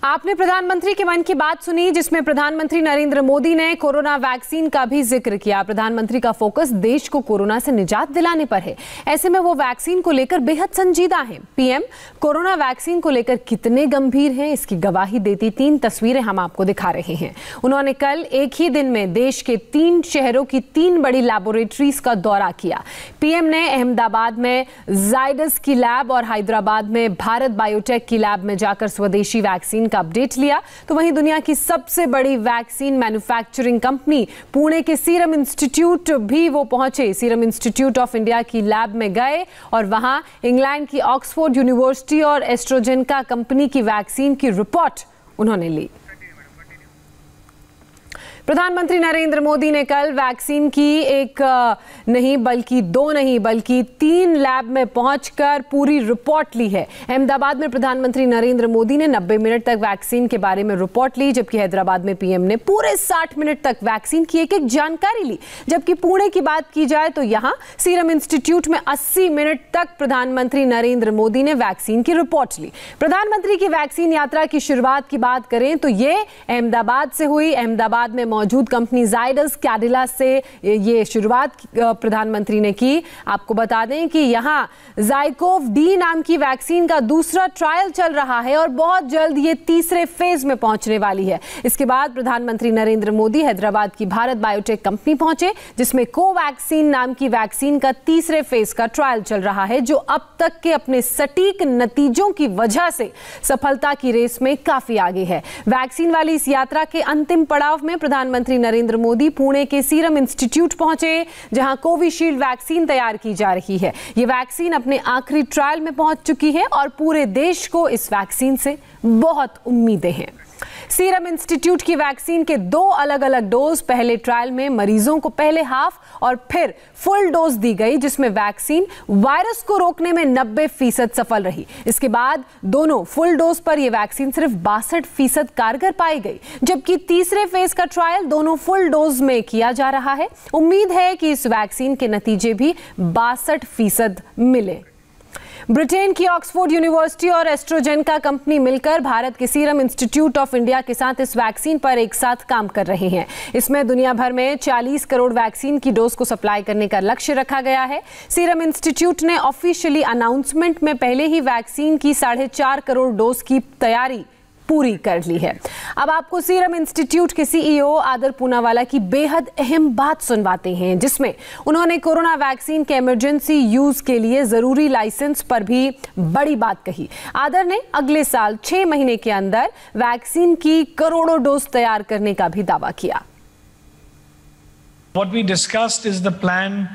आपने प्रधानमंत्री के मन की बात सुनी, जिसमें प्रधानमंत्री नरेंद्र मोदी ने कोरोना वैक्सीन का भी जिक्र किया। प्रधानमंत्री का फोकस देश को कोरोना से निजात दिलाने पर है। ऐसे में वो वैक्सीन को लेकर बेहद संजीदा हैं। पीएम कोरोना वैक्सीन को लेकर कितने गंभीर हैं, इसकी गवाही देती 3 तस्वीरें हम आपको दिखा रहे हैं। उन्होंने कल एक ही दिन में देश के 3 शहरों की 3 बड़ी लैबोरेटरीज का दौरा किया। पीएम ने अहमदाबाद में जायडस की लैब और हैदराबाद में भारत बायोटेक की लैब में जाकर स्वदेशी वैक्सीन का अपडेट लिया। तो वहीं दुनिया की सबसे बड़ी वैक्सीन मैन्युफैक्चरिंग कंपनी पुणे के सीरम इंस्टीट्यूट भी वो पहुंचे। सीरम इंस्टीट्यूट ऑफ इंडिया की लैब में गए और वहां इंग्लैंड की ऑक्सफोर्ड यूनिवर्सिटी और एस्ट्राजेनेका कंपनी की वैक्सीन की रिपोर्ट उन्होंने ली। प्रधानमंत्री नरेंद्र मोदी ने कल वैक्सीन की एक नहीं बल्कि 2 नहीं बल्कि 3 लैब में पहुंचकर पूरी रिपोर्ट ली है। अहमदाबाद में प्रधानमंत्री नरेंद्र मोदी ने 90 मिनट तक वैक्सीन के बारे में रिपोर्ट ली, जबकि हैदराबाद में पीएम ने पूरे 60 मिनट तक वैक्सीन की एक जानकारी ली। जबकि पुणे की बात की जाए तो यहां सीरम इंस्टीट्यूट में 80 मिनट तक प्रधानमंत्री नरेंद्र मोदी ने वैक्सीन की रिपोर्ट ली। प्रधानमंत्री की वैक्सीन यात्रा की शुरुआत की बात करें तो ये अहमदाबाद से हुई। अहमदाबाद में मौजूद कंपनी जायडस कैडिला से ये शुरुआत प्रधानमंत्री ने की। आपको बता दें कि यहां ज़ाइकोव डी नाम की वैक्सीन का दूसरा ट्रायल चल रहा है और बहुत जल्द ये तीसरे फेज में पहुंचने वाली है। इसके बाद प्रधानमंत्री नरेंद्र मोदी हैदराबाद की भारत बायोटेक कंपनी पहुंचे, जिसमें कोवैक्सीन नाम की वैक्सीन का तीसरे फेज का ट्रायल चल रहा है, जो अब तक के अपने सटीक नतीजों की वजह से सफलता की रेस में काफी आगे है। वैक्सीन वाली इस यात्रा के अंतिम पड़ाव में प्रधानमंत्री नरेंद्र मोदी पुणे के सीरम इंस्टीट्यूट पहुंचे, जहां कोविशील्ड वैक्सीन तैयार की जा रही है। यह वैक्सीन अपने आखिरी ट्रायल में पहुंच चुकी है और पूरे देश को इस वैक्सीन से बहुत उम्मीदें हैं। सीरम इंस्टीट्यूट की वैक्सीन के 2 अलग-अलग डोज पहले ट्रायल में मरीजों को पहले हाफ और फिर फुल डोज दी गई, जिसमें वैक्सीन वायरस को रोकने में 90% सफल रही। इसके बाद दोनों फुल डोज पर यह वैक्सीन सिर्फ 62% कारगर पाई गई, जबकि तीसरे फेज का ट्रायल दोनों फुल डोज में किया जा रहा है। उम्मीद है कि इस वैक्सीन के नतीजे भी 62% मिले। ब्रिटेन की ऑक्सफोर्ड यूनिवर्सिटी और एस्ट्राजेनेका कंपनी मिलकर भारत के सीरम इंस्टीट्यूट ऑफ इंडिया के साथ इस वैक्सीन पर एक साथ काम कर रहे हैं। इसमें दुनिया भर में 40 करोड़ वैक्सीन की डोज को सप्लाई करने का लक्ष्य रखा गया है। सीरम इंस्टीट्यूट ने ऑफिशियली अनाउंसमेंट में पहले ही वैक्सीन की 4.5 करोड़ डोज की तैयारी पूरी कर ली है। अब आपको सीरम इंस्टीट्यूट के सीईओ आदर पूनावाला की बेहद अहम बात सुनवाते हैं, जिसमें उन्होंने कोरोना वैक्सीन के इमरजेंसी यूज के लिए जरूरी लाइसेंस पर भी बड़ी बात कही। आदर ने अगले साल 6 महीने के अंदर वैक्सीन की करोड़ों डोज तैयार करने का भी दावा किया। What we discussed is the plan,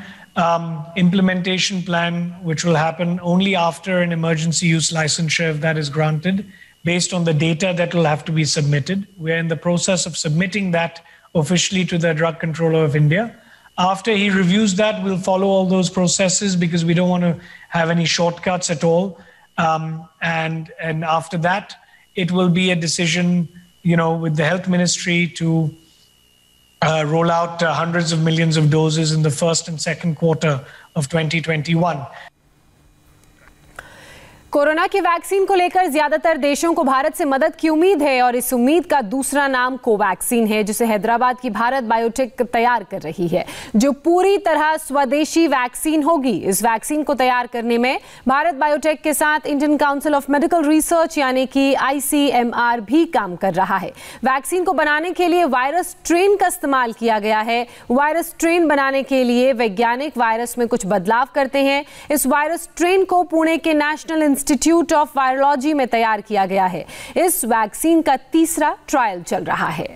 implementation plan, which will happen only after an emergency use licensure, if that is granted, based on the data that will have to be submitted. We're in the process of submitting that officially to the Drug Controller of India. After he reviews that, we'll follow all those processes because we don't want to have any shortcuts at all. And after that, it will be a decision, with the Health Ministry to roll out hundreds of millions of doses in the first and second quarter of 2021. Corona की vaccine को लेकर ज्यादातर देशों को भारत से मदद की उम्मीद है और इस उम्मीद का दूसरा नाम कोवैक्सीन है, जिसे हैदराबाद की भारत बायोटेक तैयार कर रही है, जो पूरी तरह स्वदेशी वैक्सीन होगी। इस वैक्सीन को तैयार करने में भारत बायोटेक के साथ Indian council of medical research यानी कि ICMR भी काम कर रहा है। वैक्सीन को बनाने के लिए वायरस स्ट्रेन का इस्तेमाल किया गया है। वायरस स्ट्रेन बनाने के लिए वैज्ञानिक वायरस में कुछ बदलाव करते हैं। इस वायरस स्ट्रेन को पुणे के नेशनल इंस्टीट्यूट ऑफ वायरोलॉजी में तैयार किया गया है। इस वैक्सीन का तीसरा ट्रायल चल रहा है।